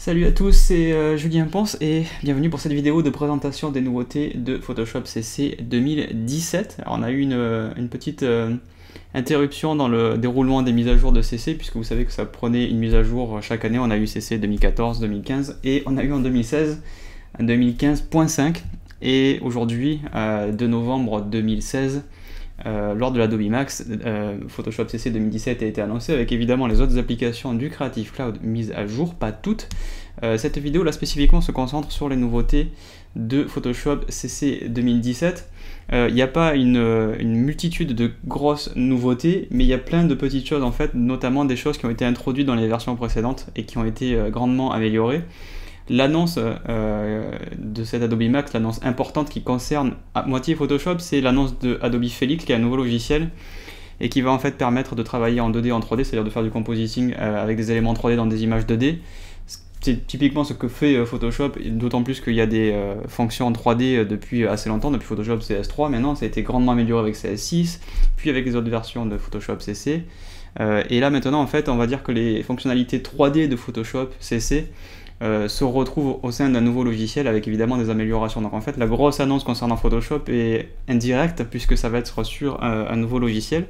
Salut à tous, c'est Julien Ponce et bienvenue pour cette vidéo de présentation des nouveautés de Photoshop CC 2017. Alors on a eu une petite interruption dans le déroulement des mises à jour de CC, puisque vous savez que ça prenait une mise à jour chaque année. On a eu CC 2014, 2015 et on a eu en 2016 un 2015.5 et aujourd'hui, 2 novembre 2016, lors de l'Adobe Max, Photoshop CC 2017 a été annoncé avec évidemment les autres applications du Creative Cloud mises à jour, pas toutes. Cette vidéo là spécifiquement se concentre sur les nouveautés de Photoshop CC 2017. Il n'y a pas une multitude de grosses nouveautés, mais il y a plein de petites choses en fait, notamment des choses qui ont été introduites dans les versions précédentes et qui ont été grandement améliorées. L'annonce de cette Adobe Max, l'annonce importante qui concerne à moitié Photoshop, c'est l'annonce de Adobe Felix, qui est un nouveau logiciel et qui va en fait permettre de travailler en 2D en 3D, c'est-à-dire de faire du compositing avec des éléments 3D dans des images 2D. C'est typiquement ce que fait Photoshop, d'autant plus qu'il y a des fonctions en 3D depuis assez longtemps, depuis Photoshop CS3, maintenant ça a été grandement amélioré avec CS6, puis avec les autres versions de Photoshop CC. Et là maintenant en fait on va dire que les fonctionnalités 3D de Photoshop CC se retrouvent au sein d'un nouveau logiciel avec évidemment des améliorations. Donc en fait la grosse annonce concernant Photoshop est indirecte puisque ça va être sur un nouveau logiciel,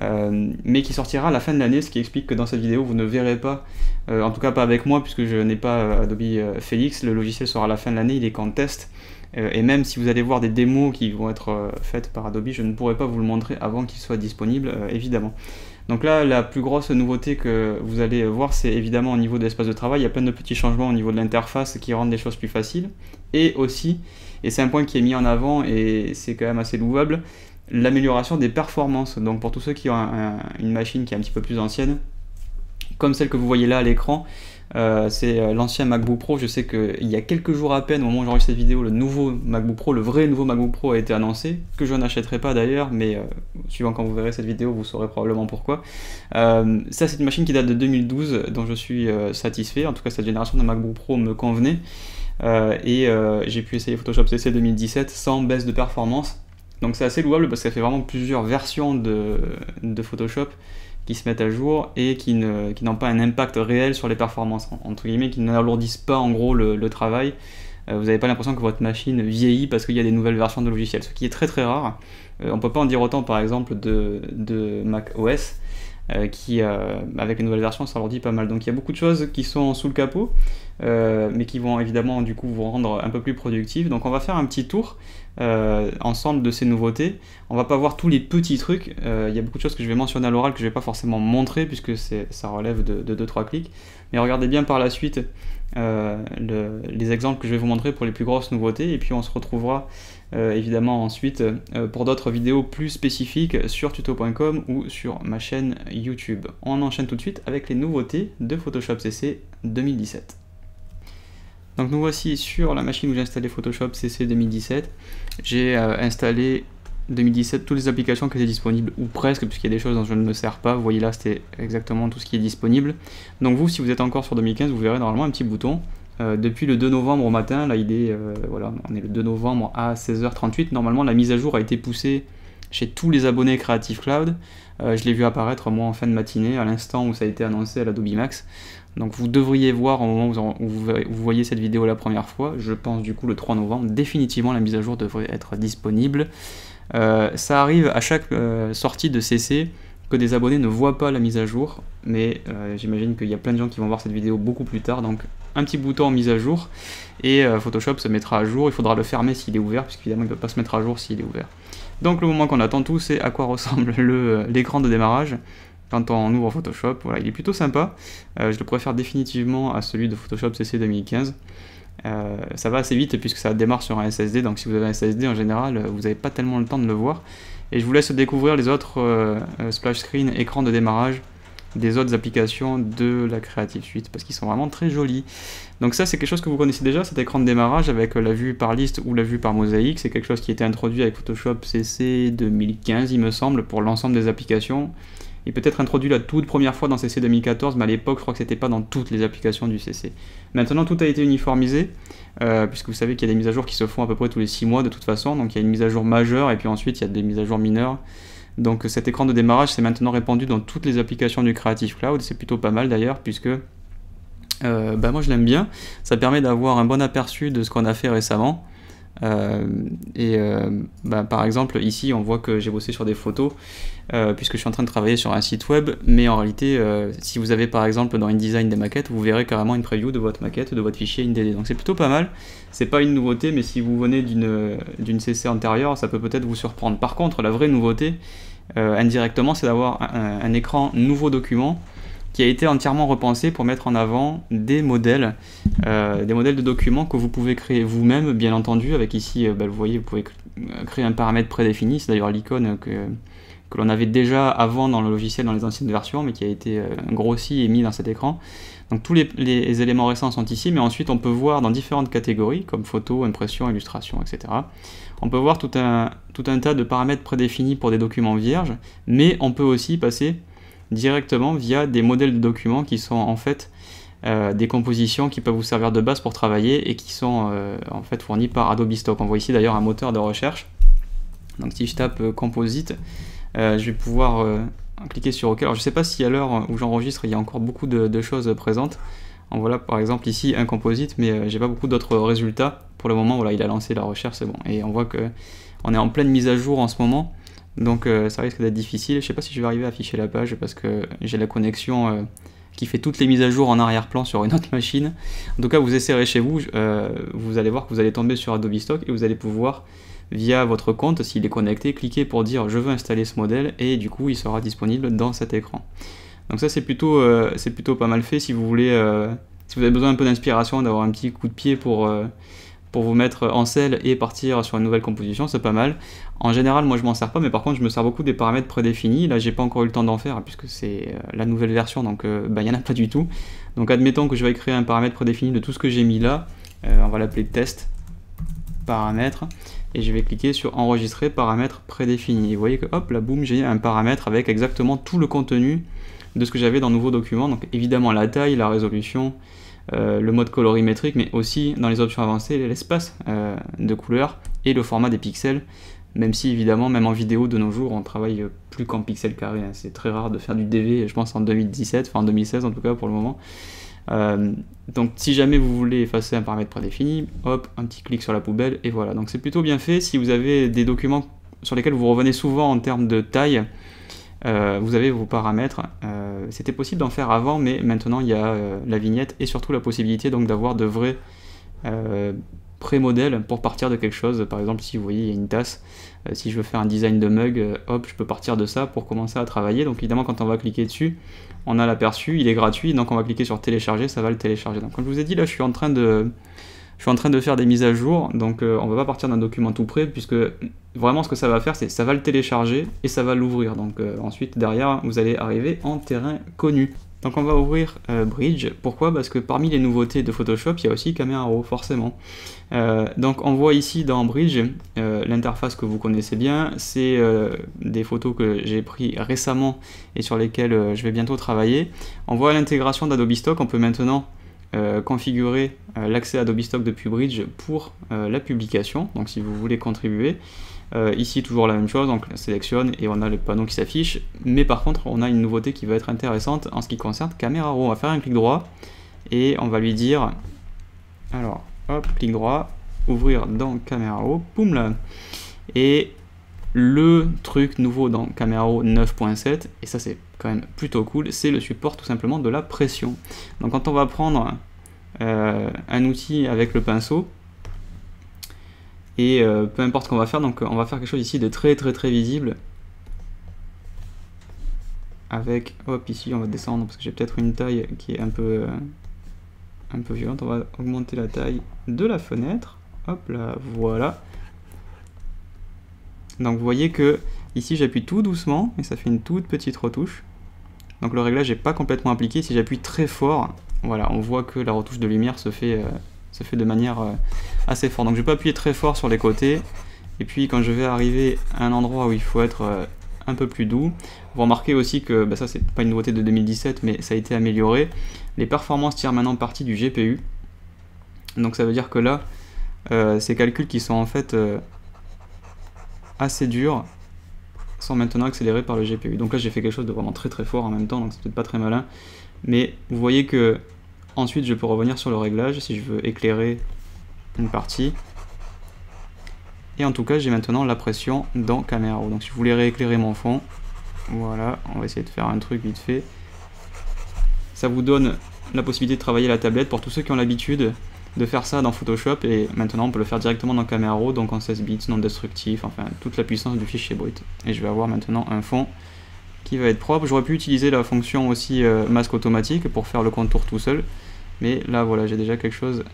mais qui sortira à la fin de l'année, ce qui explique que dans cette vidéo vous ne verrez pas, en tout cas pas avec moi puisque je n'ai pas Adobe Felix, le logiciel sera à la fin de l'année, il est qu'en test, et même si vous allez voir des démos qui vont être faites par Adobe, je ne pourrai pas vous le montrer avant qu'il soit disponible évidemment. Donc là, la plus grosse nouveauté que vous allez voir, c'est évidemment au niveau de l'espace de travail. Il y a plein de petits changements au niveau de l'interface qui rendent les choses plus faciles. Et aussi, et c'est un point qui est mis en avant et c'est quand même assez louable, l'amélioration des performances. Donc pour tous ceux qui ont une machine qui est un petit peu plus ancienne, comme celle que vous voyez là à l'écran, c'est l'ancien MacBook Pro. Je sais qu'il y a quelques jours à peine, au moment où j'enregistre cette vidéo, le nouveau MacBook Pro, le vrai nouveau MacBook Pro a été annoncé, que je n'achèterai pas d'ailleurs, mais suivant quand vous verrez cette vidéo, vous saurez probablement pourquoi. Ça c'est une machine qui date de 2012, dont je suis satisfait, en tout cas cette génération de MacBook Pro me convenait, et j'ai pu essayer Photoshop CC 2017 sans baisse de performance. Donc c'est assez louable parce que ça fait vraiment plusieurs versions de Photoshop qui se mettent à jour et qui n'ont pas un impact réel sur les performances, entre guillemets, qui n'alourdissent pas en gros le travail. Vous n'avez pas l'impression que votre machine vieillit parce qu'il y a des nouvelles versions de logiciels, ce qui est très très rare. On ne peut pas en dire autant par exemple de Mac OS, qui avec les nouvelles versions s'alourdit pas mal. Donc il y a beaucoup de choses qui sont sous le capot, mais qui vont évidemment du coup vous rendre un peu plus productif. Donc on va faire un petit tour ensemble de ces nouveautés. On va pas voir tous les petits trucs, il y a beaucoup de choses que je vais mentionner à l'oral que je vais pas forcément montrer puisque ça relève de 2-3 clics, mais regardez bien par la suite les exemples que je vais vous montrer pour les plus grosses nouveautés, et puis on se retrouvera évidemment ensuite pour d'autres vidéos plus spécifiques sur tuto.com ou sur ma chaîne YouTube. On enchaîne tout de suite avec les nouveautés de Photoshop CC 2017. Donc nous voici sur la machine où j'ai installé Photoshop CC 2017. J'ai installé 2017 toutes les applications qui étaient disponibles, ou presque, puisqu'il y a des choses dont je ne me sers pas. Vous voyez là, c'était exactement tout ce qui est disponible. Donc vous, si vous êtes encore sur 2015, vous verrez normalement un petit bouton. Depuis le 2 novembre au matin, là il est, voilà, on est le 2 novembre à 16h38. Normalement la mise à jour a été poussée chez tous les abonnés Creative Cloud. Je l'ai vu apparaître moi en fin de matinée, à l'instant où ça a été annoncé à l'Adobe Max. Donc vous devriez voir au moment où vous voyez cette vidéo la première fois, je pense du coup le 3 novembre, définitivement la mise à jour devrait être disponible. Ça arrive à chaque sortie de CC que des abonnés ne voient pas la mise à jour, mais j'imagine qu'il y a plein de gens qui vont voir cette vidéo beaucoup plus tard, donc un petit bouton en mise à jour, et Photoshop se mettra à jour. Il faudra le fermer s'il est ouvert, puisqu'évidemment il ne peut pas se mettre à jour s'il est ouvert. Donc le moment qu'on attend tous, c'est à quoi ressemble l'écran de démarrage quand on ouvre Photoshop. Voilà, il est plutôt sympa, je le préfère définitivement à celui de Photoshop CC 2015. Ça va assez vite puisque ça démarre sur un SSD, donc si vous avez un SSD en général, vous n'avez pas tellement le temps de le voir. Et je vous laisse découvrir les autres splash screen, écran de démarrage des autres applications de la Creative Suite, parce qu'ils sont vraiment très jolis. Donc ça c'est quelque chose que vous connaissez déjà, cet écran de démarrage avec la vue par liste ou la vue par mosaïque. C'est quelque chose qui a été introduit avec Photoshop CC 2015 il me semble, pour l'ensemble des applications. Il peut être introduit la toute première fois dans CC 2014, mais à l'époque je crois que c'était pas dans toutes les applications du CC. Maintenant tout a été uniformisé, puisque vous savez qu'il y a des mises à jour qui se font à peu près tous les 6 mois de toute façon, donc il y a une mise à jour majeure et puis ensuite il y a des mises à jour mineures. Donc cet écran de démarrage c'est maintenant répandu dans toutes les applications du Creative Cloud, c'est plutôt pas mal d'ailleurs, puisque moi je l'aime bien, ça permet d'avoir un bon aperçu de ce qu'on a fait récemment. Par exemple ici on voit que j'ai bossé sur des photos puisque je suis en train de travailler sur un site web, mais en réalité si vous avez par exemple dans InDesign des maquettes, vous verrez carrément une preview de votre maquette, de votre fichier InDD, donc c'est plutôt pas mal. C'est pas une nouveauté, mais si vous venez d'une CC antérieure, ça peut peut-être vous surprendre. Par contre, la vraie nouveauté indirectement, c'est d'avoir un écran nouveau document qui a été entièrement repensé pour mettre en avant des modèles de documents que vous pouvez créer vous-même, bien entendu, avec ici, vous voyez, vous pouvez créer un paramètre prédéfini, c'est d'ailleurs l'icône que l'on avait déjà avant dans le logiciel dans les anciennes versions, mais qui a été grossi et mis dans cet écran. Donc tous les éléments récents sont ici, mais ensuite on peut voir dans différentes catégories, comme photo, impression, illustration, etc. On peut voir tout un tas de paramètres prédéfinis pour des documents vierges, mais on peut aussi passer directement via des modèles de documents qui sont en fait des compositions qui peuvent vous servir de base pour travailler et qui sont en fait fournies par Adobe Stock. On voit ici d'ailleurs un moteur de recherche. Donc si je tape Composite, je vais pouvoir cliquer sur OK. Alors je ne sais pas si à l'heure où j'enregistre il y a encore beaucoup de choses présentes. Donc voilà par exemple ici un Composite, mais j'ai pas beaucoup d'autres résultats. Pour le moment, voilà, il a lancé la recherche, c'est bon. Et on voit qu'on est en pleine mise à jour en ce moment. Donc ça risque d'être difficile. Je sais pas si je vais arriver à afficher la page parce que j'ai la connexion qui fait toutes les mises à jour en arrière-plan sur une autre machine. En tout cas, vous essayerez chez vous, vous allez voir que vous allez tomber sur Adobe Stock et vous allez pouvoir, via votre compte, s'il est connecté, cliquer pour dire je veux installer ce modèle et du coup il sera disponible dans cet écran. Donc ça c'est plutôt pas mal fait si vous voulez, si vous avez besoin un peu d'inspiration, d'avoir un petit coup de pied pour vous mettre en selle et partir sur une nouvelle composition, c'est pas mal. En général, moi je m'en sers pas, mais par contre je me sers beaucoup des paramètres prédéfinis. Là j'ai pas encore eu le temps d'en faire puisque c'est la nouvelle version, donc il y en a pas du tout. Donc admettons que je vais créer un paramètre prédéfini de tout ce que j'ai mis là, on va l'appeler test paramètre, et je vais cliquer sur enregistrer paramètre prédéfini. Et vous voyez que hop là boum, j'ai un paramètre avec exactement tout le contenu de ce que j'avais dans le nouveau document. Donc évidemment la taille, la résolution, le mode colorimétrique, mais aussi dans les options avancées l'espace de couleur et le format des pixels, même si évidemment même en vidéo de nos jours on travaille plus qu'en pixels carrés, hein. C'est très rare de faire du DV, je pense en 2017, enfin en 2016 en tout cas pour le moment. Donc si jamais vous voulez effacer un paramètre prédéfini, hop, un petit clic sur la poubelle et voilà. Donc c'est plutôt bien fait. Si vous avez des documents sur lesquels vous revenez souvent en termes de taille, vous avez vos paramètres. C'était possible d'en faire avant, mais maintenant il y a la vignette et surtout la possibilité donc d'avoir de vrais pré-modèles pour partir de quelque chose. Par exemple, si vous voyez il y a une tasse, si je veux faire un design de mug, hop, je peux partir de ça pour commencer à travailler. Donc évidemment quand on va cliquer dessus, on a l'aperçu, il est gratuit, donc on va cliquer sur télécharger, ça va le télécharger. Donc comme je vous ai dit là, je suis en train de faire des mises à jour, donc on va pas partir d'un document tout prêt, puisque vraiment ce que ça va faire, c'est ça va le télécharger et ça va l'ouvrir. Donc ensuite derrière, vous allez arriver en terrain connu. Donc on va ouvrir Bridge. Pourquoi? Parce que parmi les nouveautés de Photoshop, il y a aussi Camera Raw, forcément. Donc on voit ici dans Bridge l'interface que vous connaissez bien. C'est des photos que j'ai prises récemment et sur lesquelles je vais bientôt travailler. On voit l'intégration d'Adobe Stock. On peut maintenant configurer l'accès à Adobe Stock depuis Bridge pour la publication. Donc si vous voulez contribuer, ici toujours la même chose, donc on sélectionne et on a le panneau qui s'affiche, mais par contre on a une nouveauté qui va être intéressante en ce qui concerne Camera Raw. On va faire un clic droit et on va lui dire, alors hop, clic droit, ouvrir dans Camera Raw, boum là, et le truc nouveau dans Camera Raw 9.7, et ça c'est quand même plutôt cool, c'est le support tout simplement de la pression. Donc quand on va prendre un outil avec le pinceau, et peu importe ce qu'on va faire, donc on va faire quelque chose ici de très visible, avec, hop, ici on va descendre parce que j'ai peut-être une taille qui est un peu violente. On va augmenter la taille de la fenêtre, hop là, voilà. Donc vous voyez que ici j'appuie tout doucement et ça fait une toute petite retouche. Donc le réglage n'est pas complètement appliqué. Si j'appuie très fort, voilà, on voit que la retouche de lumière se fait de manière assez forte. Donc je peux appuyer très fort sur les côtés, et puis quand je vais arriver à un endroit où il faut être un peu plus doux, vous remarquez aussi que, ça c'est pas une nouveauté de 2017, mais ça a été amélioré. Les performances tirent maintenant parti du GPU. Donc ça veut dire que là, ces calculs qui sont en fait assez durs sont maintenant accélérés par le GPU. Donc là j'ai fait quelque chose de vraiment très fort en même temps, donc c'est peut-être pas très malin, mais vous voyez que Ensuite, je peux revenir sur le réglage si je veux éclairer une partie. Et en tout cas, j'ai maintenant la pression dans Camera Raw. Donc si je voulais rééclairer mon fond, voilà, on va essayer de faire un truc vite fait. Ça vous donne la possibilité de travailler la tablette pour tous ceux qui ont l'habitude de faire ça dans Photoshop, et maintenant on peut le faire directement dans Camera Raw, donc en 16 bits, non destructif, enfin toute la puissance du fichier brut. Et je vais avoir maintenant un fond qui va être propre. J'aurais pu utiliser la fonction aussi masque automatique pour faire le contour tout seul, mais là voilà, j'ai déjà quelque chose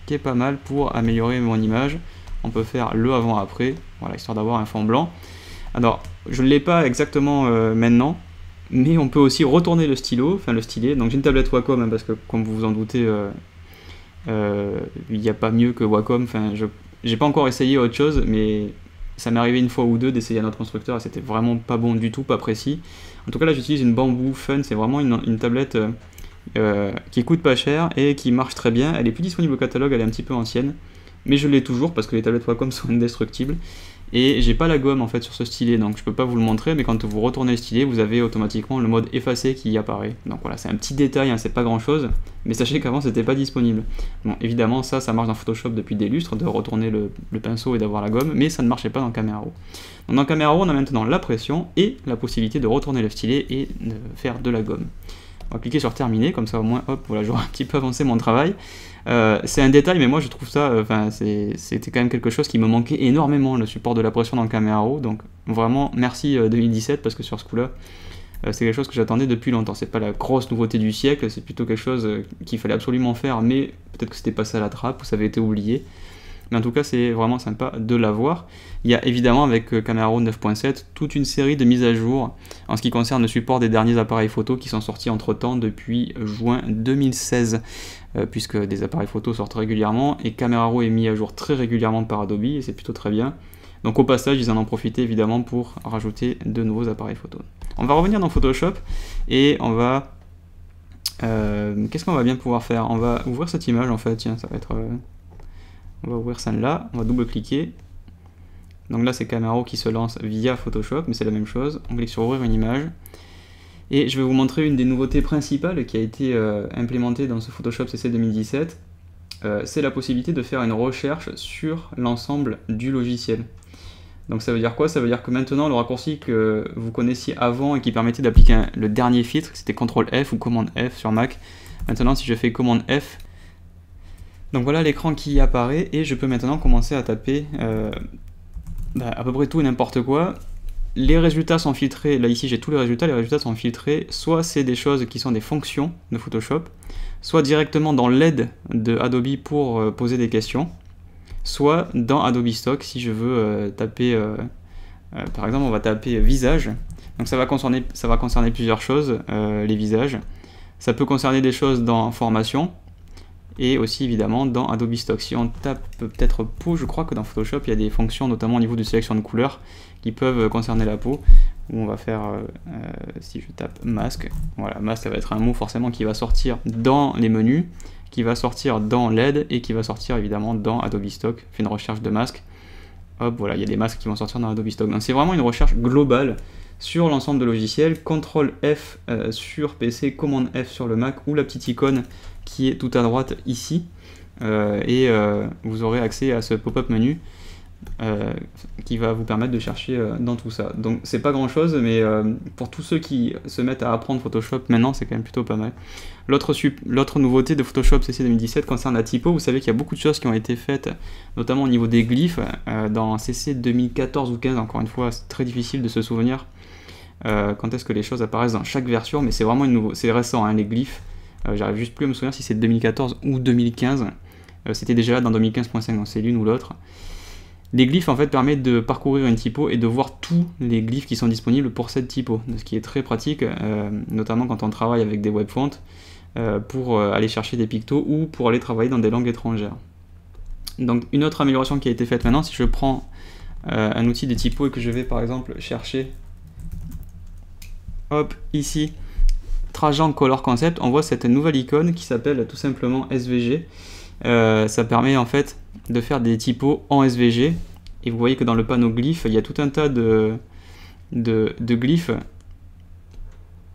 qui est pas mal pour améliorer mon image. On peut faire le avant-après, voilà, histoire d'avoir un fond blanc. Alors, je ne l'ai pas exactement maintenant, mais on peut aussi retourner le stylo, enfin le stylet. Donc j'ai une tablette Wacom, hein, parce que comme vous vous en doutez, il n'y a pas mieux que Wacom. Enfin, j'ai pas encore essayé autre chose, mais ça m'est arrivé une fois ou deux d'essayer un autre constructeur et c'était vraiment pas bon du tout, pas précis. En tout cas là j'utilise une Bamboo Fun, c'est vraiment une tablette qui coûte pas cher et qui marche très bien. Elle est plus disponible au catalogue, elle est un petit peu ancienne, mais je l'ai toujours parce que les tablettes Wacom sont indestructibles. Et j'ai pas la gomme en fait sur ce stylet, donc je peux pas vous le montrer, mais quand vous retournez le stylet, vous avez automatiquement le mode effacé qui apparaît. Donc voilà, c'est un petit détail, hein, c'est pas grand chose, mais sachez qu'avant c'était pas disponible. Bon, évidemment ça marche dans Photoshop depuis des lustres, de retourner le pinceau et d'avoir la gomme, mais ça ne marchait pas dans Camera Raw. Donc dans Camera Raw, on a maintenant la pression et la possibilité de retourner le stylet et de faire de la gomme. On va cliquer sur terminer, comme ça au moins, hop, voilà, j'aurai un petit peu avancé mon travail. C'est un détail, mais moi je trouve ça, c'était quand même quelque chose qui me manquait énormément, le support de la pression dans Camera Raw. Donc vraiment merci 2017, parce que sur ce coup-là, c'est quelque chose que j'attendais depuis longtemps. C'est pas la grosse nouveauté du siècle, c'est plutôt quelque chose qu'il fallait absolument faire, mais peut-être que c'était passé à la trappe ou ça avait été oublié. Mais en tout cas, c'est vraiment sympa de l'avoir. Il y a évidemment avec Camera Raw 9.7 toute une série de mises à jour en ce qui concerne le support des derniers appareils photo qui sont sortis entre temps depuis juin 2016, puisque des appareils photo sortent régulièrement et Camera Raw est mis à jour très régulièrement par Adobe et c'est plutôt très bien. Donc au passage, ils en ont profité évidemment pour rajouter de nouveaux appareils photo. On va revenir dans Photoshop et on va... qu'est-ce qu'on va bien pouvoir faire? On va ouvrir cette image en fait, tiens, ça va être... On va ouvrir celle-là, on va double-cliquer. Donc là, c'est Camera Raw qui se lance via Photoshop, mais c'est la même chose. On clique sur ouvrir une image. Et je vais vous montrer une des nouveautés principales qui a été implémentée dans ce Photoshop CC 2017. C'est la possibilité de faire une recherche sur l'ensemble du logiciel. Donc ça veut dire quoi? Ça veut dire que maintenant, le raccourci que vous connaissiez avant et qui permettait d'appliquer le dernier filtre, c'était CTRL F ou commande F sur Mac. Maintenant, si je fais commande F, donc voilà l'écran qui apparaît et je peux maintenant commencer à taper à peu près tout et n'importe quoi. Les résultats sont filtrés, là ici j'ai tous les résultats sont filtrés, soit c'est des choses qui sont des fonctions de Photoshop, soit directement dans l'aide de Adobe pour poser des questions, soit dans Adobe Stock si je veux taper, par exemple on va taper visage, donc ça va concerner plusieurs choses, les visages, ça peut concerner des choses dans formation, et aussi évidemment dans Adobe Stock. Si on tape peut-être peau, je crois que dans Photoshop il y a des fonctions notamment au niveau de sélection de couleurs qui peuvent concerner la peau, où on va faire, si je tape masque, voilà, masque ça va être un mot forcément qui va sortir dans les menus, qui va sortir dans l'aide et qui va sortir évidemment dans Adobe Stock. Fait une recherche de masque, hop voilà, il y a des masques qui vont sortir dans Adobe Stock. Donc c'est vraiment une recherche globale sur l'ensemble de logiciels, CTRL F sur PC, commande F sur le Mac ou la petite icône qui est tout à droite ici, et vous aurez accès à ce pop-up menu qui va vous permettre de chercher dans tout ça. Donc c'est pas grand chose, mais pour tous ceux qui se mettent à apprendre Photoshop maintenant, c'est quand même plutôt pas mal. L'autre nouveauté de Photoshop CC 2017 concerne la typo. Vous savez qu'il y a beaucoup de choses qui ont été faites, notamment au niveau des glyphes, dans CC 2014 ou 15, encore une fois, c'est très difficile de se souvenir quand est-ce que les choses apparaissent dans chaque version, mais c'est vraiment c'est récent, hein, les glyphes. J'arrive juste plus à me souvenir si c'est 2014 ou 2015. C'était déjà là dans 2015.5, donc c'est l'une ou l'autre. Les glyphes en fait permettent de parcourir une typo et de voir tous les glyphes qui sont disponibles pour cette typo, ce qui est très pratique, notamment quand on travaille avec des webfonts, pour aller chercher des pictos ou pour aller travailler dans des langues étrangères. Donc une autre amélioration qui a été faite maintenant, si je prends un outil de typo et que je vais par exemple chercher, hop, ici, Trajan Color Concept, on voit cette nouvelle icône qui s'appelle tout simplement SVG. Ça permet en fait de faire des typos en SVG, et vous voyez que dans le panneau glyphes, il y a tout un tas de glyphes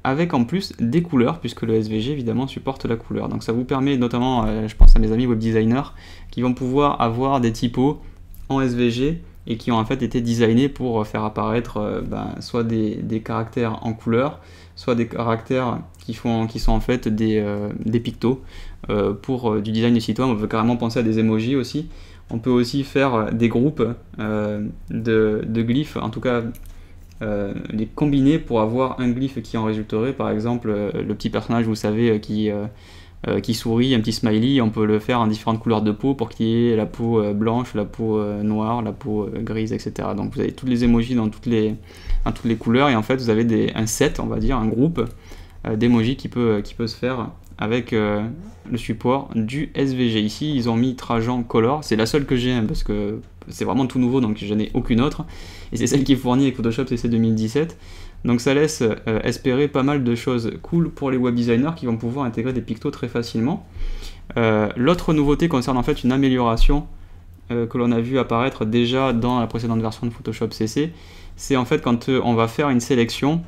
avec en plus des couleurs, puisque le SVG évidemment supporte la couleur. Donc ça vous permet notamment, je pense à mes amis web designers, qui vont pouvoir avoir des typos en SVG et qui ont en fait été designés pour faire apparaître soit des caractères en couleur, soit des caractères qui sont en fait des pictos. Pour du design de site web, on peut carrément penser à des emojis aussi. On peut aussi faire des groupes de glyphes, en tout cas les combiner pour avoir un glyphe qui en résulterait. Par exemple, le petit personnage, vous savez, qui sourit, un petit smiley, on peut le faire en différentes couleurs de peau pour qu'il y ait la peau blanche, la peau noire, la peau grise, etc. Donc vous avez tous les emojis dans toutes les couleurs, et en fait vous avez un set, on va dire, un groupe d'emojis qui peut se faire avec le support du SVG. Ici ils ont mis Trajan Color, c'est la seule que j'ai, parce que c'est vraiment tout nouveau, donc je n'ai aucune autre, et c'est celle qui est fournie avec Photoshop CC 2017. Donc ça laisse espérer pas mal de choses cool pour les web designers qui vont pouvoir intégrer des pictos très facilement. L'autre nouveauté concerne en fait une amélioration que l'on a vu apparaître déjà dans la précédente version de Photoshop CC. C'est en fait quand on va faire une sélection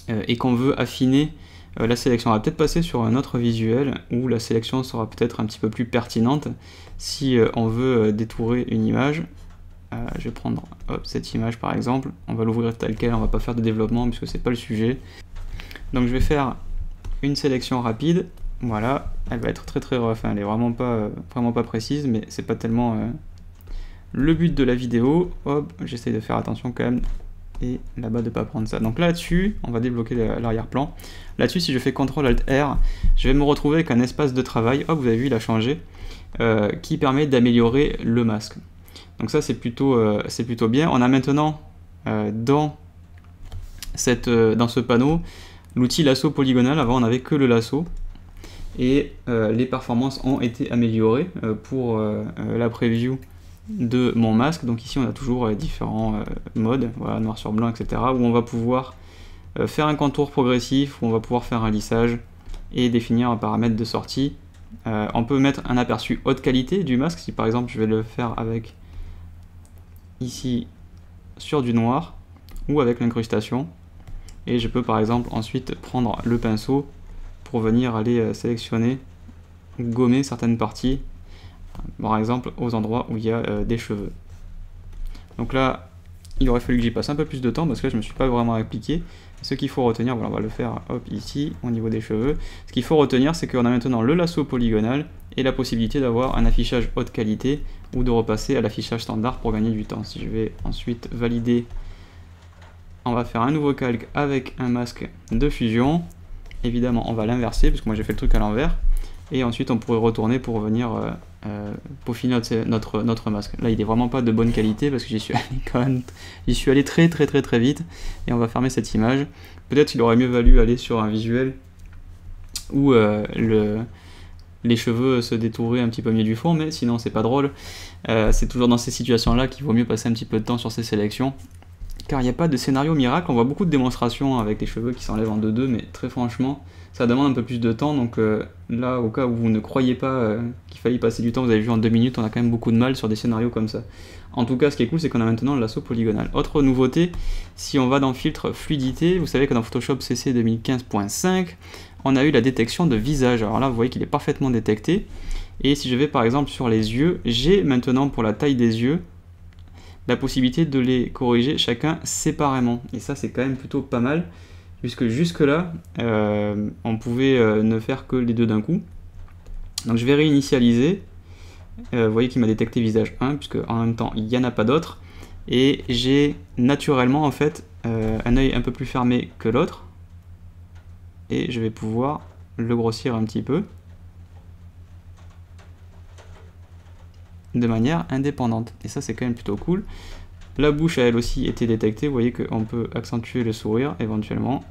et qu'on veut affiner la sélection. On va peut-être passer sur un autre visuel où la sélection sera peut-être un petit peu plus pertinente si on veut détourer une image. Je vais prendre cette image par exemple, on va l'ouvrir telle quelle, on va pas faire de développement puisque c'est pas le sujet. Donc je vais faire une sélection rapide, voilà, elle va être très rough, elle est vraiment pas précise, mais c'est pas tellement le but de la vidéo. Hop, j'essaye de faire attention quand même, et là-bas de pas prendre ça. Donc là-dessus, on va débloquer l'arrière-plan. Là-dessus, si je fais CTRL-ALT-R, je vais me retrouver avec un espace de travail, hop, vous avez vu, il a changé, qui permet d'améliorer le masque. Donc ça c'est plutôt bien. On a maintenant dans ce panneau l'outil lasso polygonal. Avant on n'avait que le lasso, et les performances ont été améliorées pour la preview de mon masque. Donc ici on a toujours différents modes, voilà, noir sur blanc, etc., où on va pouvoir faire un contour progressif, où on va pouvoir faire un lissage et définir un paramètre de sortie. On peut mettre un aperçu haute qualité du masque, si par exemple je vais le faire avec ici sur du noir ou avec l'incrustation, et je peux par exemple ensuite prendre le pinceau pour venir aller sélectionner ou gommer certaines parties, par exemple aux endroits où il y a des cheveux. Donc là il aurait fallu que j'y passe un peu plus de temps parce que là je me suis pas vraiment appliqué. Ce qu'il faut retenir, voilà, on va le faire hop ici au niveau des cheveux. Ce qu'il faut retenir, c'est qu'on a maintenant le lasso polygonal et la possibilité d'avoir un affichage haute qualité ou de repasser à l'affichage standard pour gagner du temps. Si je vais ensuite valider, on va faire un nouveau calque avec un masque de fusion. Évidemment on va l'inverser parce que moi j'ai fait le truc à l'envers, et ensuite on pourrait retourner pour venir peaufiner notre masque. Là il est vraiment pas de bonne qualité parce que j'y suis allé très vite, et on va fermer cette image. Peut-être il aurait mieux valu aller sur un visuel où les cheveux se détourraient un petit peu mieux du fond, mais sinon c'est pas drôle. C'est toujours dans ces situations là qu'il vaut mieux passer un petit peu de temps sur ces sélections, car il n'y a pas de scénario miracle. On voit beaucoup de démonstrations avec les cheveux qui s'enlèvent en 2-2, mais très franchement ça demande un peu plus de temps. Donc là, au cas où vous ne croyez pas qu'il fallait y passer du temps, vous avez vu en 2 minutes, on a quand même beaucoup de mal sur des scénarios comme ça. En tout cas, ce qui est cool, c'est qu'on a maintenant le lasso polygonal. Autre nouveauté, si on va dans filtre fluidité, vous savez que dans Photoshop CC 2015.5, on a eu la détection de visage. Alors là, vous voyez qu'il est parfaitement détecté. Et si je vais par exemple sur les yeux, j'ai maintenant pour la taille des yeux la possibilité de les corriger chacun séparément. Et ça, c'est quand même plutôt pas mal, puisque jusque là on pouvait ne faire que les deux d'un coup. Donc je vais réinitialiser, vous voyez qu'il m'a détecté visage 1 puisque en même temps il n'y en a pas d'autre, et j'ai naturellement en fait un œil un peu plus fermé que l'autre, et je vais pouvoir le grossir un petit peu de manière indépendante, et ça c'est quand même plutôt cool. La bouche a elle aussi été détectée, vous voyez qu'on peut accentuer le sourire éventuellement,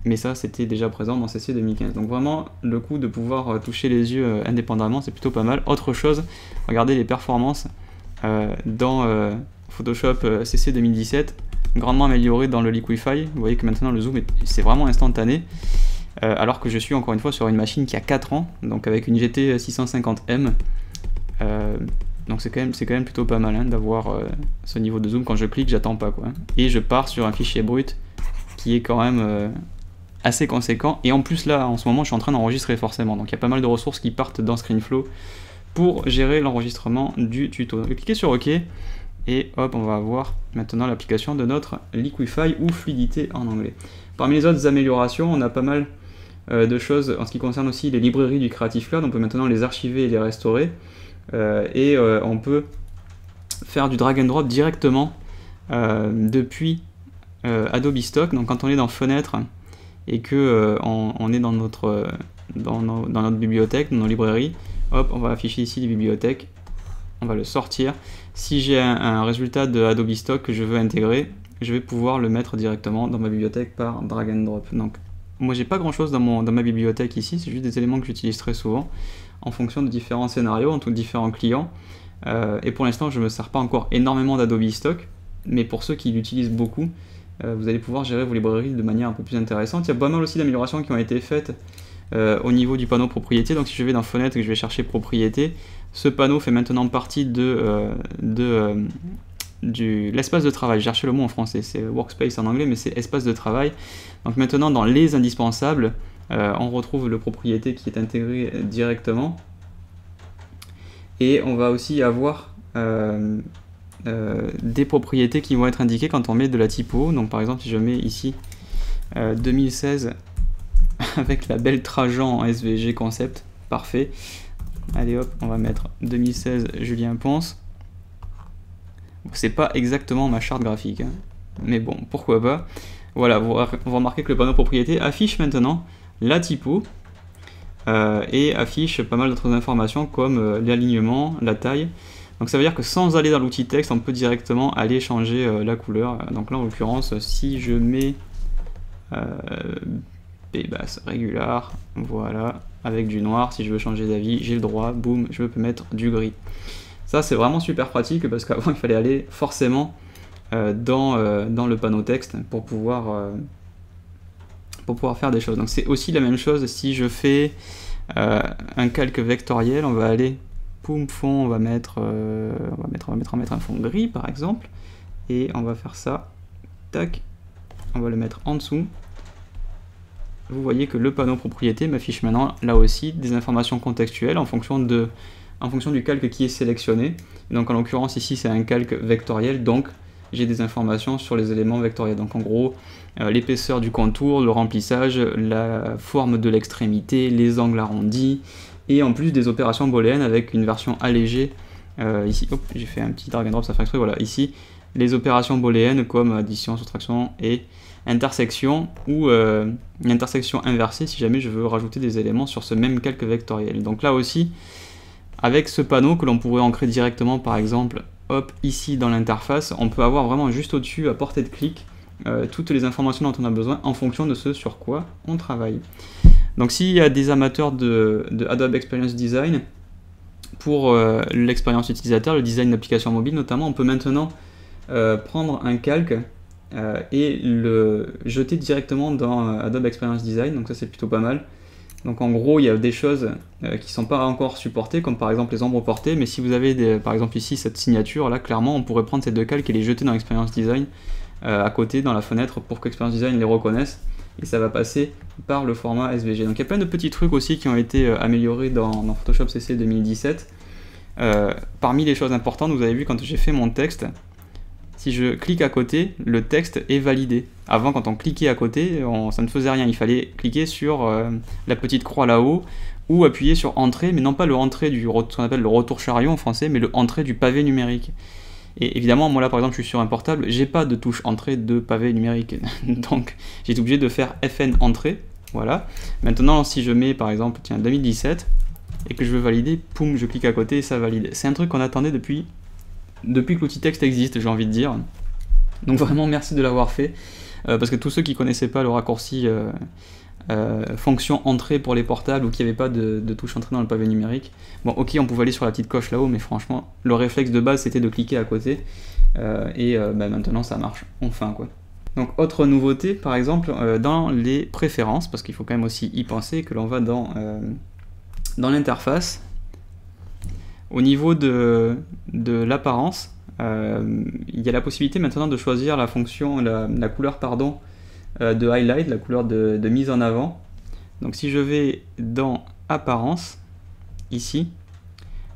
mais ça c'était déjà présent dans CC 2015. Donc vraiment le coup de pouvoir toucher les yeux indépendamment, c'est plutôt pas mal. Autre chose, regardez les performances dans Photoshop CC 2017, grandement amélioré dans le Liquify. Vous voyez que maintenant le zoom c'est vraiment instantané, alors que je suis encore une fois sur une machine qui a 4 ans, donc avec une GT 650M. Donc c'est quand même plutôt pas mal d'avoir ce niveau de zoom. Quand je clique, j'attends pas quoi. Et je pars sur un fichier brut qui est quand même assez conséquent. Et en plus là, en ce moment, je suis en train d'enregistrer forcément. Donc il y a pas mal de ressources qui partent dans ScreenFlow pour gérer l'enregistrement du tuto. Donc cliquez sur OK et hop, on va avoir maintenant l'application de notre Liquify ou fluidité en anglais. Parmi les autres améliorations, on a pas mal de choses en ce qui concerne aussi les librairies du Creative Cloud. On peut maintenant les archiver et les restaurer. On peut faire du drag and drop directement depuis Adobe Stock. Donc quand on est dans Fenêtre et que on est dans notre bibliothèque, dans nos librairies, hop, on va afficher ici les bibliothèques, on va le sortir. Si j'ai un résultat de Adobe Stock que je veux intégrer, je vais pouvoir le mettre directement dans ma bibliothèque par drag and drop. Donc moi j'ai pas grand chose dans ma bibliothèque ici, c'est juste des éléments que j'utilise très souvent en fonction de différents scénarios, entre différents clients. Et pour l'instant je ne me sers pas encore énormément d'Adobe Stock, mais pour ceux qui l'utilisent beaucoup, vous allez pouvoir gérer vos librairies de manière un peu plus intéressante. Il y a pas mal aussi d'améliorations qui ont été faites au niveau du panneau propriété. Donc si je vais dans Fenêtre et que je vais chercher propriété, ce panneau fait maintenant partie de l'espace de travail. J'ai cherché le mot en français, c'est workspace en anglais, mais c'est espace de travail. Donc maintenant dans les indispensables, on retrouve le propriété qui est intégré directement. Et on va aussi avoir des propriétés qui vont être indiquées quand on met de la typo. Donc par exemple si je mets ici 2016 avec la belle Trajan en SVG concept, parfait. Allez hop, on va mettre 2016 Julien Ponce. C'est pas exactement ma charte graphique, hein, mais bon, pourquoi pas. Voilà, vous remarquez que le panneau propriété affiche maintenant la typo et affiche pas mal d'autres informations comme l'alignement, la taille. Donc ça veut dire que sans aller dans l'outil texte, on peut directement aller changer la couleur. Donc là en l'occurrence, si je mets B basse régular, voilà, avec du noir, si je veux changer d'avis, j'ai le droit, boum, je peux mettre du gris. Ça c'est vraiment super pratique parce qu'avant il fallait aller forcément dans le panneau texte pour pouvoir faire des choses. Donc c'est aussi la même chose si je fais un calque vectoriel, on va aller poum fond, on va mettre un fond gris par exemple, et on va faire ça, tac, on va le mettre en dessous. Vous voyez que le panneau propriété m'affiche maintenant là aussi des informations contextuelles en fonction du calque qui est sélectionné. Donc en l'occurrence ici c'est un calque vectoriel, donc j'ai des informations sur les éléments vectoriels. Donc en gros l'épaisseur du contour, le remplissage, la forme de l'extrémité, les angles arrondis, et en plus des opérations booléennes avec une version allégée. Ici, hop, j'ai fait un petit drag and drop, ça fait exprès, voilà, ici les opérations booléennes comme addition, soustraction et intersection, ou une intersection inversée si jamais je veux rajouter des éléments sur ce même calque vectoriel. Donc là aussi, avec ce panneau que l'on pourrait ancrer directement par exemple, hop, ici dans l'interface, on peut avoir vraiment juste au-dessus, à portée de clic, toutes les informations dont on a besoin en fonction de ce sur quoi on travaille. Donc s'il y a des amateurs de Adobe Experience Design, pour l'expérience utilisateur, le design d'applications mobiles notamment, on peut maintenant prendre un calque et le jeter directement dans Adobe Experience Design, donc ça c'est plutôt pas mal. Donc en gros il y a des choses qui ne sont pas encore supportées, comme par exemple les ombres portées, mais si vous avez par exemple ici cette signature, là clairement on pourrait prendre ces deux calques et les jeter dans Experience Design à côté dans la fenêtre pour que Experience Design les reconnaisse, et ça va passer par le format SVG. Donc il y a plein de petits trucs aussi qui ont été améliorés dans Photoshop CC 2017. Parmi les choses importantes, vous avez vu quand j'ai fait mon texte, si je clique à côté, le texte est validé. Avant, quand on cliquait à côté, ça ne faisait rien. Il fallait cliquer sur la petite croix là-haut ou appuyer sur entrée, mais non pas le entrée ce qu'on appelle le retour chariot en français, mais le entrée du pavé numérique. Et évidemment, moi là par exemple, je suis sur un portable, j'ai pas de touche entrée de pavé numérique. Donc j'ai été obligé de faire FN entrée. Voilà. Maintenant, si je mets par exemple, tiens, 2017 et que je veux valider, poum, je clique à côté et ça valide. C'est un truc qu'on attendait depuis que l'outil texte existe, j'ai envie de dire. Donc vraiment merci de l'avoir fait, parce que tous ceux qui connaissaient pas le raccourci fonction entrée pour les portables ou qui n'avaient pas de touche entrée dans le pavé numérique, bon ok, on pouvait aller sur la petite coche là-haut, mais franchement le réflexe de base c'était de cliquer à côté, maintenant ça marche enfin quoi. Donc autre nouveauté par exemple dans les préférences, parce qu'il faut quand même aussi y penser, que l'on va dans l'interface. Au niveau de l'apparence, il y a la possibilité maintenant de choisir la fonction, la couleur pardon, de highlight, la couleur de mise en avant. Donc si je vais dans apparence, ici,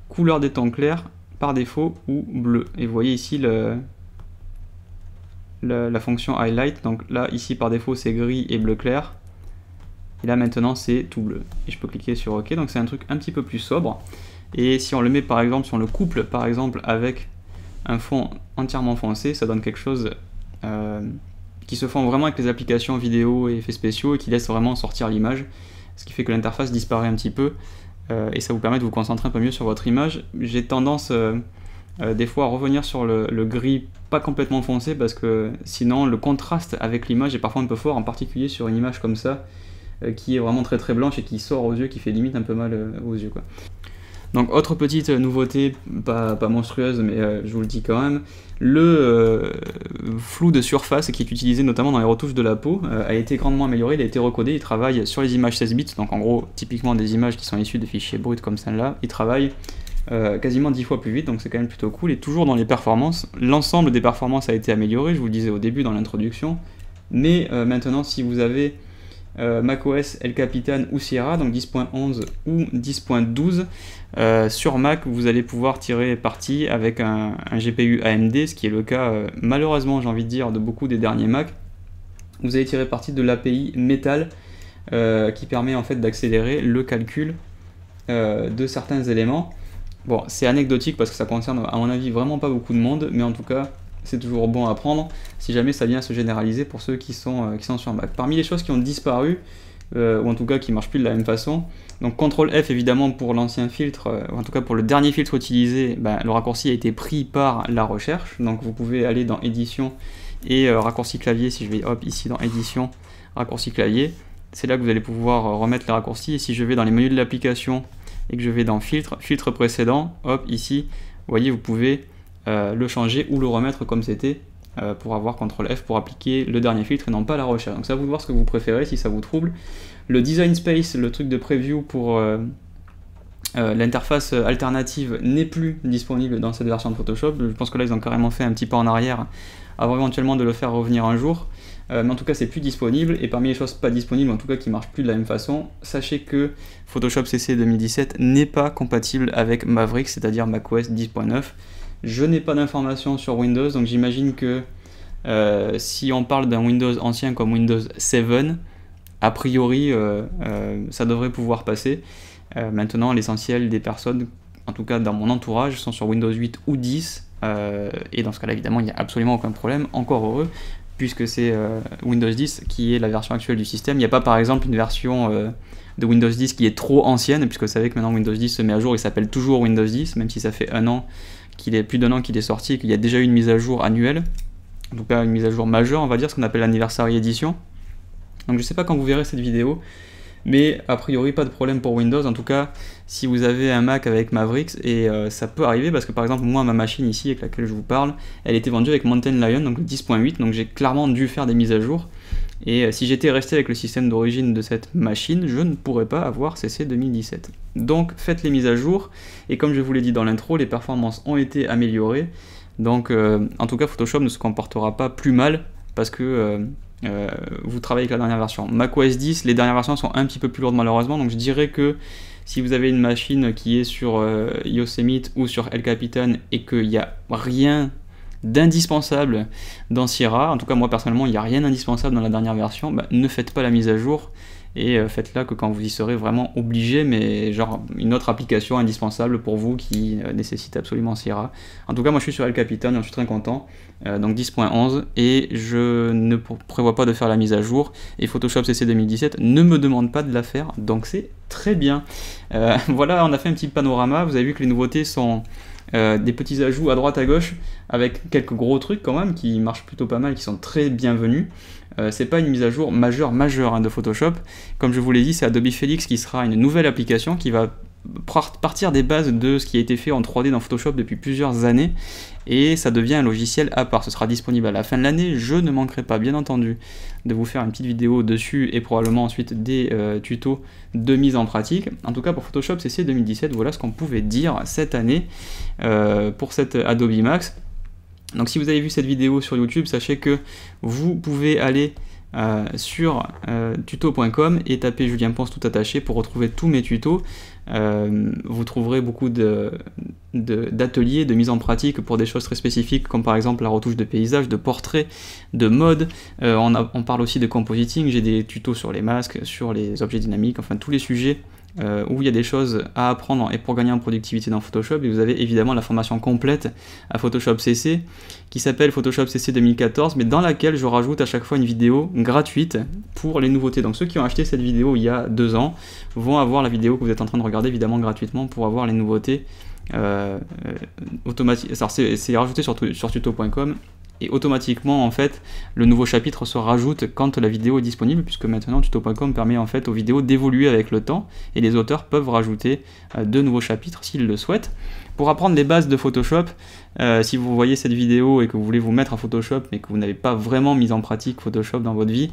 couleur des tons clairs par défaut ou bleu. Et vous voyez ici la fonction highlight. Donc là, ici par défaut c'est gris et bleu clair. Et là maintenant c'est tout bleu. Et je peux cliquer sur OK. Donc c'est un truc un petit peu plus sobre. Et si on le met par exemple, si on le couple par exemple avec un fond entièrement foncé, ça donne quelque chose qui se fond vraiment avec les applications vidéo et effets spéciaux et qui laisse vraiment sortir l'image, ce qui fait que l'interface disparaît un petit peu et ça vous permet de vous concentrer un peu mieux sur votre image. J'ai tendance des fois à revenir sur le gris pas complètement foncé parce que sinon le contraste avec l'image est parfois un peu fort, en particulier sur une image comme ça qui est vraiment très blanche et qui sort aux yeux, qui fait limite un peu mal aux yeux, quoi. Donc autre petite nouveauté, pas monstrueuse mais je vous le dis quand même, le flou de surface qui est utilisé notamment dans les retouches de la peau a été grandement amélioré, il a été recodé, il travaille sur les images 16 bits, donc en gros typiquement des images qui sont issues de fichiers bruts comme celle-là, il travaille quasiment 10 fois plus vite, donc c'est quand même plutôt cool. Et toujours dans les performances, l'ensemble des performances a été amélioré, je vous le disais au début dans l'introduction, mais maintenant si vous avez macOS El Capitan ou Sierra, donc 10.11 ou 10.12, sur Mac vous allez pouvoir tirer parti avec un GPU AMD, ce qui est le cas malheureusement j'ai envie de dire de beaucoup des derniers Mac. Vous allez tirer parti de l'API Metal qui permet en fait d'accélérer le calcul de certains éléments. Bon, c'est anecdotique parce que ça concerne à mon avis vraiment pas beaucoup de monde, mais en tout cas c'est toujours bon à prendre si jamais ça vient se généraliser pour ceux qui sont sur Mac. Parmi les choses qui ont disparu, ou en tout cas qui ne marchent plus de la même façon, donc CTRL F évidemment pour l'ancien filtre, ou en tout cas pour le dernier filtre utilisé, le raccourci a été pris par la recherche, donc vous pouvez aller dans édition et raccourci clavier. Si je vais hop ici dans édition, raccourci clavier, c'est là que vous allez pouvoir remettre les raccourcis. Et si je vais dans les menus de l'application et que je vais dans filtre précédent, hop ici, vous voyez, vous pouvez le changer ou le remettre comme c'était pour avoir CTRL F pour appliquer le dernier filtre et non pas la recherche. Donc ça, vous de voir ce que vous préférez si ça vous trouble. Le design space, le truc de preview pour l'interface alternative n'est plus disponible dans cette version de Photoshop. Je pense que là ils ont carrément fait un petit pas en arrière avant éventuellement de le faire revenir un jour. Mais en tout cas c'est plus disponible, et parmi les choses pas disponibles, en tout cas qui marchent plus de la même façon, sachez que Photoshop CC 2017 n'est pas compatible avec Maverick, c'est-à-dire macOS 10.9. Je n'ai pas d'informations sur Windows, donc j'imagine que si on parle d'un Windows ancien comme Windows 7, a priori ça devrait pouvoir passer. Maintenant l'essentiel des personnes, en tout cas dans mon entourage, sont sur Windows 8 ou 10, et dans ce cas-là évidemment il n'y a absolument aucun problème, encore heureux, puisque c'est Windows 10 qui est la version actuelle du système. Il n'y a pas par exemple une version de Windows 10 qui est trop ancienne, puisque vous savez que maintenant Windows 10 se met à jour, il s'appelle toujours Windows 10, même si ça fait plus d'un an qu'il est sorti et qu'il y a déjà eu une mise à jour annuelle, en tout cas une mise à jour majeure on va dire, ce qu'on appelle l'Anniversary Edition. Donc je sais pas quand vous verrez cette vidéo, mais a priori pas de problème pour Windows, en tout cas si vous avez un Mac avec Mavericks, et ça peut arriver parce que par exemple moi ma machine ici avec laquelle je vous parle, elle était vendue avec Mountain Lion, donc 10.8, donc j'ai clairement dû faire des mises à jour, et si j'étais resté avec le système d'origine de cette machine, je ne pourrais pas avoir CC 2017. Donc faites les mises à jour, et comme je vous l'ai dit dans l'intro, les performances ont été améliorées, donc en tout cas Photoshop ne se comportera pas plus mal parce que vous travaillez avec la dernière version. macOS 10, les dernières versions sont un petit peu plus lourdes malheureusement, donc je dirais que si vous avez une machine qui est sur Yosemite ou sur El Capitan et qu'il n'y a rien d'indispensable dans Sierra, en tout cas moi personnellement il n'y a rien d'indispensable dans la dernière version, ne faites pas la mise à jour, et faites-la que quand vous y serez vraiment obligé, mais genre une autre application indispensable pour vous qui nécessite absolument Sierra. En tout cas moi je suis sur El Capitan et je suis très content, donc 10.11, et je ne prévois pas de faire la mise à jour, et Photoshop CC 2017 ne me demande pas de la faire, donc c'est très bien. Voilà, on a fait un petit panorama, vous avez vu que les nouveautés sont des petits ajouts à droite à gauche, avec quelques gros trucs quand même qui marchent plutôt pas mal, qui sont très bienvenus. C'est pas une mise à jour majeure de Photoshop. Comme je vous l'ai dit, c'est Adobe Felix qui sera une nouvelle application qui va partir des bases de ce qui a été fait en 3D dans Photoshop depuis plusieurs années, et ça devient un logiciel à part. Ce sera disponible à la fin de l'année. Je ne manquerai pas bien entendu de vous faire une petite vidéo dessus, et probablement ensuite des tutos de mise en pratique. En tout cas pour Photoshop CC 2017, voilà ce qu'on pouvait dire cette année pour cette Adobe Max. Donc si vous avez vu cette vidéo sur YouTube, sachez que vous pouvez aller sur tuto.com et tapez Julien Ponce tout attaché pour retrouver tous mes tutos. Vous trouverez beaucoup d'ateliers, de mise en pratique pour des choses très spécifiques comme par exemple la retouche de paysage, de portrait, de mode. On parle aussi de compositing, j'ai des tutos sur les masques, sur les objets dynamiques, enfin tous les sujets où il y a des choses à apprendre et pour gagner en productivité dans Photoshop. Et vous avez évidemment la formation complète à Photoshop CC qui s'appelle Photoshop CC 2014, mais dans laquelle je rajoute à chaque fois une vidéo gratuite pour les nouveautés. Donc ceux qui ont acheté cette vidéo il y a 2 ans vont avoir la vidéo que vous êtes en train de regarder évidemment gratuitement pour avoir les nouveautés automatiques. Alors c'est rajouté sur tuto.com. Et automatiquement, en fait, le nouveau chapitre se rajoute quand la vidéo est disponible, puisque maintenant tuto.com permet en fait aux vidéos d'évoluer avec le temps, et les auteurs peuvent rajouter de nouveaux chapitres s'ils le souhaitent. Pour apprendre les bases de Photoshop, si vous voyez cette vidéo et que vous voulez vous mettre à Photoshop, mais que vous n'avez pas vraiment mis en pratique Photoshop dans votre vie,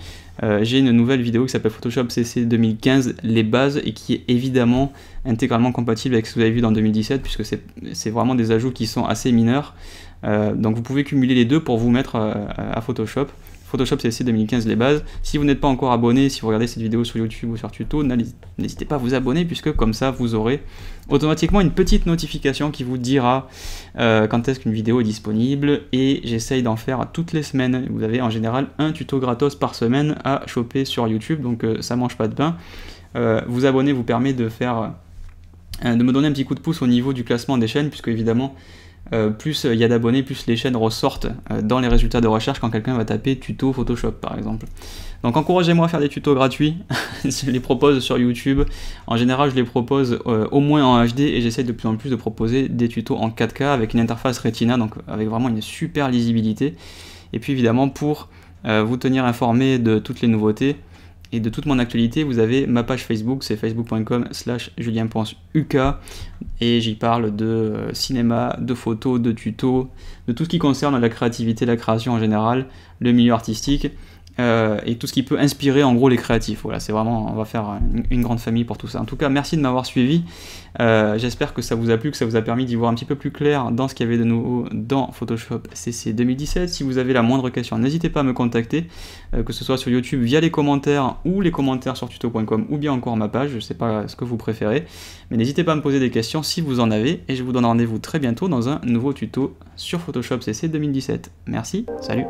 j'ai une nouvelle vidéo qui s'appelle Photoshop CC 2015, les bases, et qui est évidemment intégralement compatible avec ce que vous avez vu dans 2017, puisque c'est vraiment des ajouts qui sont assez mineurs. Donc vous pouvez cumuler les deux pour vous mettre à Photoshop. Photoshop CC 2015 les bases. Si vous n'êtes pas encore abonné, si vous regardez cette vidéo sur YouTube ou sur Tuto, n'hésitez pas à vous abonner puisque comme ça vous aurez automatiquement une petite notification qui vous dira quand est-ce qu'une vidéo est disponible, et j'essaye d'en faire toutes les semaines. Vous avez en général un tuto gratos par semaine à choper sur YouTube, donc ça mange pas de pain. Vous abonner vous permet de me donner un petit coup de pouce au niveau du classement des chaînes, puisque évidemment plus il y a d'abonnés, plus les chaînes ressortent dans les résultats de recherche quand quelqu'un va taper tuto Photoshop par exemple. Donc encouragez-moi à faire des tutos gratuits, je les propose sur YouTube, en général je les propose au moins en HD, et j'essaie de plus en plus de proposer des tutos en 4K avec une interface Retina, donc avec vraiment une super lisibilité. Et puis évidemment pour vous tenir informé de toutes les nouveautés et de toute mon actualité, vous avez ma page Facebook, c'est facebook.com/julienponceuk, et j'y parle de cinéma, de photos, de tutos, de tout ce qui concerne la créativité, la création en général, le milieu artistique, et tout ce qui peut inspirer en gros les créatifs. Voilà, c'est vraiment, on va faire une grande famille pour tout ça. En tout cas, merci de m'avoir suivi. J'espère que ça vous a plu, que ça vous a permis d'y voir un petit peu plus clair dans ce qu'il y avait de nouveau dans Photoshop CC 2017. Si vous avez la moindre question, n'hésitez pas à me contacter, que ce soit sur YouTube via les commentaires ou les commentaires sur tuto.com ou bien encore ma page, je ne sais pas ce que vous préférez, mais n'hésitez pas à me poser des questions si vous en avez, et je vous donne rendez-vous très bientôt dans un nouveau tuto sur Photoshop CC 2017. Merci, salut.